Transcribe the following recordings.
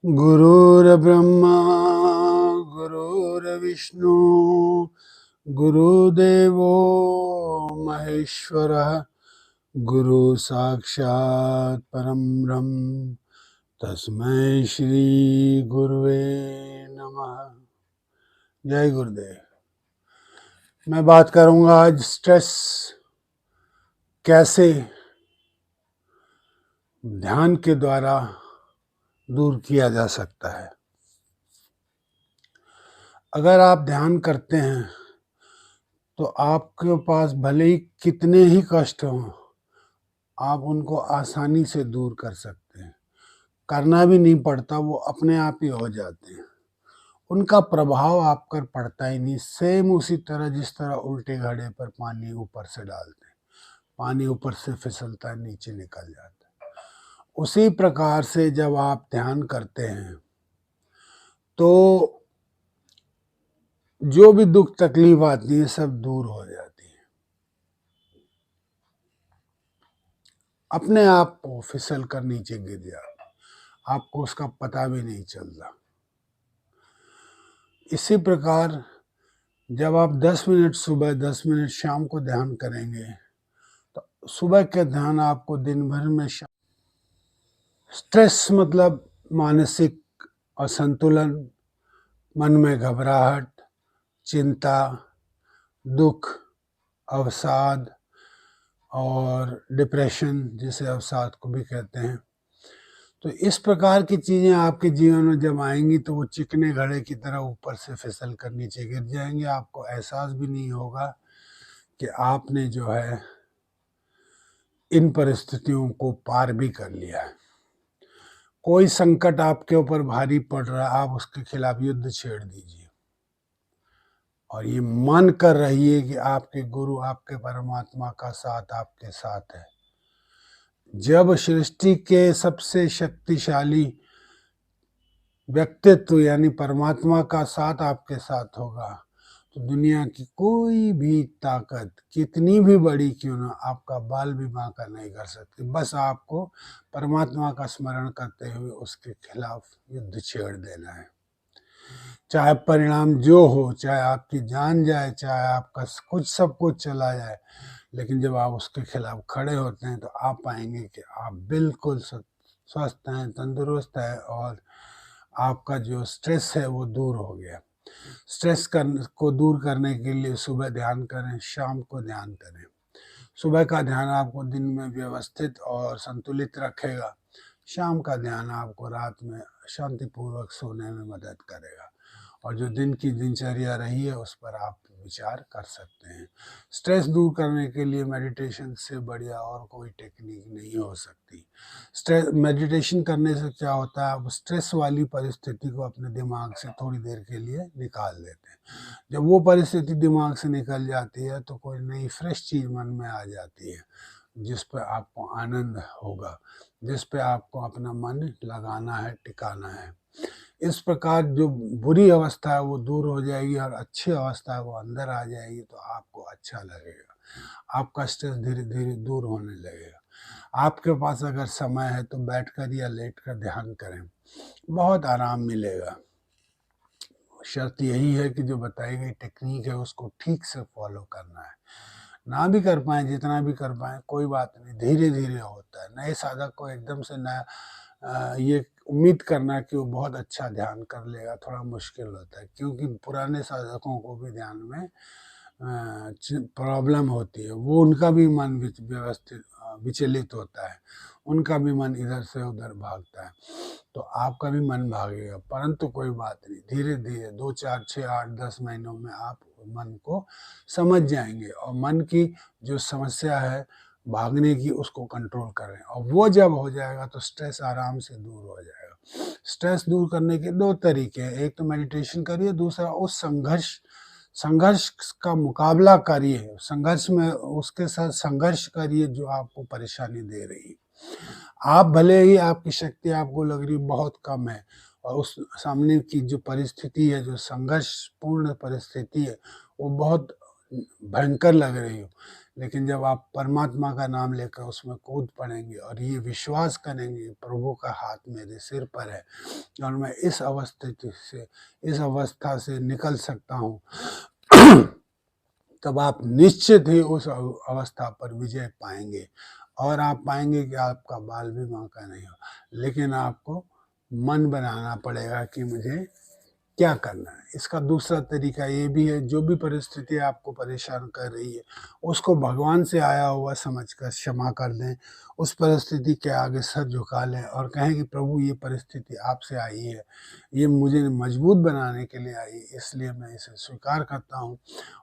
गुरुर्ब्रह्मा गुरुर्विष्णु गुरुदेवो महेश्वरः गुरु साक्षात् परम ब्रह्म तस्मै श्री गुरुवे नमः। जय गुरुदेव। मैं बात करूंगा आज स्ट्रेस कैसे ध्यान के द्वारा दूर किया जा सकता है। अगर आप ध्यान करते हैं तो आपके पास भले ही कितने ही कष्ट हों, आप उनको आसानी से दूर कर सकते हैं। करना भी नहीं पड़ता, वो अपने आप ही हो जाते हैं। उनका प्रभाव आप पर पड़ता ही नहीं। सेम उसी तरह जिस तरह उल्टे घड़े पर पानी ऊपर से डालते हैं, पानी ऊपर से फिसलता है, नीचे निकल जाता है। उसी प्रकार से जब आप ध्यान करते हैं तो जो भी दुख तकलीफ आती है सब दूर हो जाती है। अपने आप को फिसल कर नीचे गिर जाता, आपको उसका पता भी नहीं चलता। इसी प्रकार जब आप 10 मिनट सुबह 10 मिनट शाम को ध्यान करेंगे तो सुबह के ध्यान आपको दिन भर में स्ट्रेस मतलब मानसिक असंतुलन, मन में घबराहट, चिंता, दुख, अवसाद और डिप्रेशन, जिसे अवसाद को भी कहते हैं, तो इस प्रकार की चीज़ें आपके जीवन में जब आएंगी तो वो चिकने घड़े की तरह ऊपर से फिसल कर नीचे गिर जाएंगे। आपको एहसास भी नहीं होगा कि आपने जो है इन परिस्थितियों को पार भी कर लिया है। कोई संकट आपके ऊपर भारी पड़ रहा है, आप उसके खिलाफ युद्ध छेड़ दीजिए और ये मान कर रहिए कि आपके गुरु, आपके परमात्मा का साथ आपके साथ है। जब सृष्टि के सबसे शक्तिशाली व्यक्तित्व यानी परमात्मा का साथ आपके साथ होगा तो दुनिया की कोई भी ताकत कितनी भी बड़ी क्यों ना आपका बाल भी बांका नहीं कर सकती। बस आपको परमात्मा का स्मरण करते हुए उसके खिलाफ युद्ध छेड़ देना है। चाहे परिणाम जो हो, चाहे आपकी जान जाए, चाहे आपका कुछ सब कुछ चला जाए, लेकिन जब आप उसके खिलाफ खड़े होते हैं तो आप पाएंगे कि आप बिल्कुल स्वस्थ हैं, तंदुरुस्त हैं और आपका जो स्ट्रेस है वो दूर हो गया। स्ट्रेस को दूर करने के लिए सुबह ध्यान करें, शाम को ध्यान करें। सुबह का ध्यान आपको दिन में व्यवस्थित और संतुलित रखेगा। शाम का ध्यान आपको रात में शांतिपूर्वक सोने में मदद करेगा। और जो दिन की दिनचर्या रही है उस पर आप विचार कर सकते हैं। स्ट्रेस दूर करने के लिए मेडिटेशन से बढ़िया और कोई टेक्निक नहीं हो सकती। स्ट्रेस मेडिटेशन करने से क्या होता है, आप स्ट्रेस वाली परिस्थिति को अपने दिमाग से थोड़ी देर के लिए निकाल देते हैं। जब वो परिस्थिति दिमाग से निकल जाती है तो कोई नई फ्रेश चीज़ मन में आ जाती है जिस पर आपको आनंद होगा, जिस पे आपको अपना मन लगाना है, टिकाना है। इस प्रकार जो बुरी अवस्था है वो दूर हो जाएगी और अच्छी अवस्था है वो अंदर आ जाएगी तो आपको अच्छा लगेगा। आपका स्ट्रेस धीरे धीरे दूर होने लगेगा। आपके पास अगर समय है तो बैठकर या लेटकर ध्यान करें, बहुत आराम मिलेगा। शर्त यही है कि जो बताई गई टेक्निक है उसको ठीक से फॉलो करना है। ना भी कर पाए, जितना भी कर पाए कोई बात नहीं, धीरे धीरे होता है। नए साधक को एकदम से नया ये उम्मीद करना कि वो बहुत अच्छा ध्यान कर लेगा थोड़ा मुश्किल होता है, क्योंकि पुराने साधकों को भी ध्यान में प्रॉब्लम होती है। वो उनका भी मन व्यवस्थित विचलित होता है, उनका भी मन इधर से उधर भागता है, तो आपका भी मन भागेगा। परंतु कोई बात नहीं, धीरे धीरे 2, 4, 6, 8, 10 महीनों में आप मन को समझ जाएंगे और मन की जो समस्या है भागने की उसको कंट्रोल करें और वो जब हो जाएगा तो स्ट्रेस आराम से दूर हो जाएगा। स्ट्रेस दूर करने के 2 तरीके हैं, एक तो मेडिटेशन करिए, दूसरा उस संघर्ष का मुकाबला करिए, संघर्ष में उसके साथ संघर्ष करिए जो आपको परेशानी दे रही है। आप भले ही आपकी शक्ति आपको लग रही बहुत कम है और उस सामने की जो परिस्थिति है, जो संघर्षपूर्ण परिस्थिति है, वो बहुत भयंकर लग रही हो, लेकिन जब आप परमात्मा का नाम लेकर उसमें कूद पड़ेंगे और ये विश्वास करेंगे प्रभु का हाथ मेरे सिर पर है और मैं इस अवस्था से निकल सकता हूँ, तब आप निश्चित ही उस अवस्था पर विजय पाएंगे और आप पाएंगे कि आपका बाल भी बांका नहीं हो। लेकिन आपको मन बनाना पड़ेगा कि मुझे क्या करना है। इसका दूसरा तरीका ये भी है, जो भी परिस्थिति आपको परेशान कर रही है उसको भगवान से आया हुआ समझकर क्षमा कर दें, उस परिस्थिति के आगे सर झुका लें और कहें कि प्रभु ये परिस्थिति आपसे आई है, ये मुझे मजबूत बनाने के लिए आई, इसलिए मैं इसे स्वीकार करता हूँ।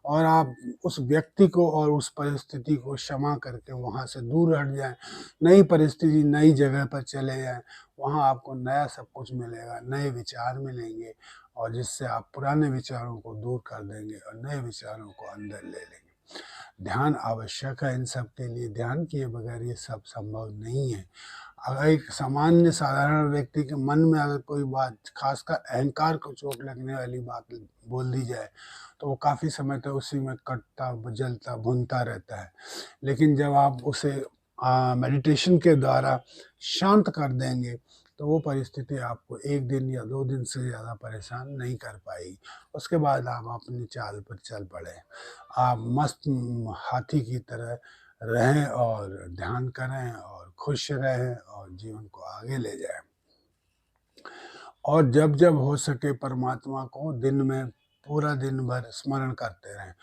और आप उस व्यक्ति को और उस परिस्थिति को क्षमा करके वहाँ से दूर हट जाएं, नई परिस्थिति नई जगह पर चले जाएं, वहाँ आपको नया सब कुछ मिलेगा, नए विचार मिलेंगे और जिससे आप पुराने विचारों को दूर कर देंगे और नए विचारों को अंदर ले लेंगे। ध्यान आवश्यक है इन सब के लिए, ध्यान किए बगैर ये सब संभव नहीं है। अगर एक सामान्य साधारण व्यक्ति के मन में अगर कोई बात, खासकर अहंकार को चोट लगने वाली बात बोल दी जाए तो वो काफ़ी समय तक उसी में कटता जलता भुनता रहता है। लेकिन जब आप उसे मेडिटेशन के द्वारा शांत कर देंगे तो वो परिस्थिति आपको 1 दिन या 2 दिन से ज़्यादा परेशान नहीं कर पाएगी। उसके बाद आप अपनी चाल पर चल पड़े। आप मस्त हाथी की तरह रहें और ध्यान करें और खुश रहें और जीवन को आगे ले जाएं। और जब जब हो सके परमात्मा को दिन में पूरा दिन भर स्मरण करते रहें।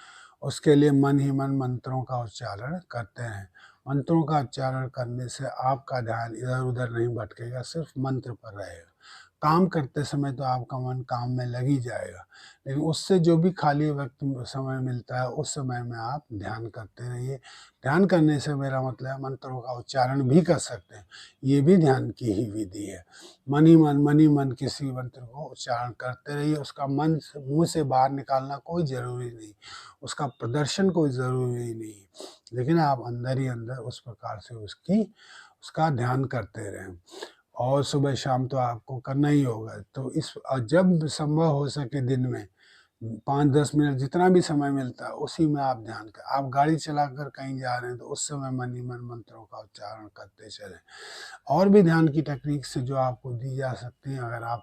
उसके लिए मन ही मन मंत्रों का उच्चारण करते रहें। मंत्रों का उच्चारण करने से आपका ध्यान इधर उधर नहीं भटकेगा, सिर्फ मंत्र पर रहेगा। काम करते समय तो आपका मन काम में लग ही जाएगा, लेकिन उससे जो भी खाली वक्त समय मिलता है उस समय में आप ध्यान करते रहिए। ध्यान करने से मेरा मतलब है मंत्रों का उच्चारण भी कर सकते हैं, ये भी ध्यान की ही विधि है। मन ही मन किसी मंत्र को उच्चारण करते रहिए। उसका मन मुंह से बाहर निकालना कोई ज़रूरी नहीं, उसका प्रदर्शन कोई ज़रूरी नहीं, लेकिन आप अंदर ही अंदर उस प्रकार से उसका ध्यान करते रहें। और सुबह शाम तो आपको करना ही होगा। तो जब संभव हो सके दिन में 5-10 मिनट जितना भी समय मिलता है उसी में आप ध्यान करें। आप गाड़ी चलाकर कहीं जा रहे हैं तो उस समय मन ही मन मंत्रों का उच्चारण करते चलें। और भी ध्यान की टेक्निक से जो आपको दी जा सकती हैं, अगर आप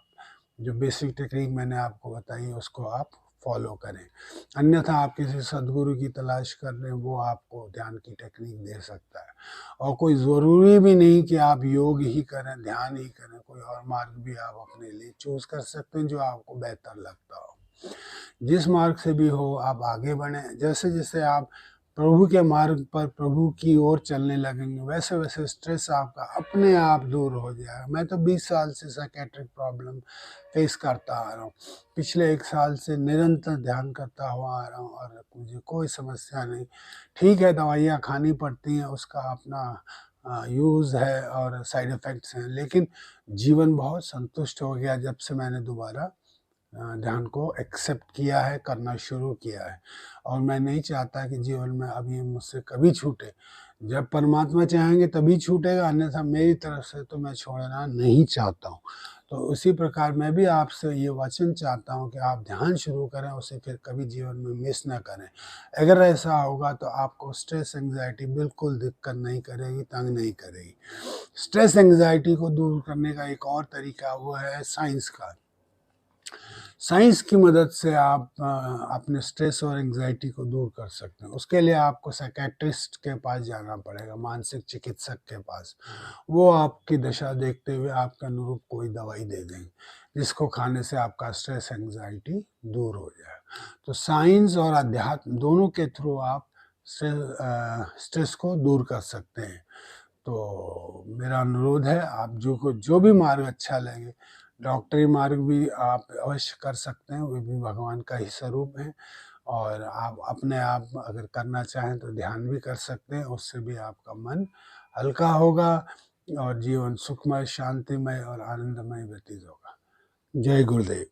जो बेसिक टेक्निक मैंने आपको बताई उसको आप फॉलो करें। अन्यथा आप किसी सद्गुरु की तलाश कर रहे हैं, वो आपको ध्यान की टेक्निक दे सकता है। और कोई ज़रूरी भी नहीं कि आप योग ही करें, ध्यान ही करें, कोई और मार्ग भी आप अपने लिए चूज़ कर सकते हैं जो आपको बेहतर लगता हो। जिस मार्ग से भी हो आप आगे बढ़ें। जैसे जैसे आप प्रभु के मार्ग पर प्रभु की ओर चलने लगेंगे वैसे वैसे स्ट्रेस आपका अपने आप दूर हो जाएगा। मैं तो 20 साल से साइकेट्रिक प्रॉब्लम फेस करता आ रहा हूँ। पिछले 1 साल से निरंतर ध्यान करता हुआ आ रहा हूँ और मुझे कोई समस्या नहीं। ठीक है, दवाइयाँ खानी पड़ती हैं, उसका अपना यूज़ है और साइड इफ़ेक्ट्स हैं, लेकिन जीवन बहुत संतुष्ट हो गया जब से मैंने दोबारा ध्यान को एक्सेप्ट किया है, करना शुरू किया है। और मैं नहीं चाहता कि जीवन में अब ये मुझसे कभी छूटे। जब परमात्मा चाहेंगे तभी छूटेगा, अन्यथा मेरी तरफ से तो मैं छोड़ना नहीं चाहता हूँ। तो उसी प्रकार मैं भी आपसे ये वचन चाहता हूँ कि आप ध्यान शुरू करें, उसे फिर कभी जीवन में मिस ना करें। अगर ऐसा होगा तो आपको स्ट्रेस एंग्जायटी बिल्कुल दिक्कत नहीं करेगी, तंग नहीं करेगी। स्ट्रेस एंग्जायटी को दूर करने का एक और तरीका वो है साइंस का। साइंस की मदद से आप अपने स्ट्रेस और एंग्जाइटी को दूर कर सकते हैं। उसके लिए आपको साइकेट्रिस्ट के पास जाना पड़ेगा, मानसिक चिकित्सक के पास। वो आपकी दशा देखते हुए आपके अनुरूप कोई दवाई दे देंगे जिसको खाने से आपका स्ट्रेस एंग्जाइटी दूर हो जाए। तो साइंस और अध्यात्म दोनों के थ्रू आप स्ट्रेस को दूर कर सकते हैं। तो मेरा अनुरोध है आप जो भी मार्ग अच्छा लगे, डॉक्टरी मार्ग भी आप अवश्य कर सकते हैं, वो भी भगवान का ही स्वरूप है। और आप अपने आप अगर करना चाहें तो ध्यान भी कर सकते हैं, उससे भी आपका मन हल्का होगा और जीवन सुखमय, शांतिमय और आनंदमय व्यतीत होगा। जय गुरुदेव।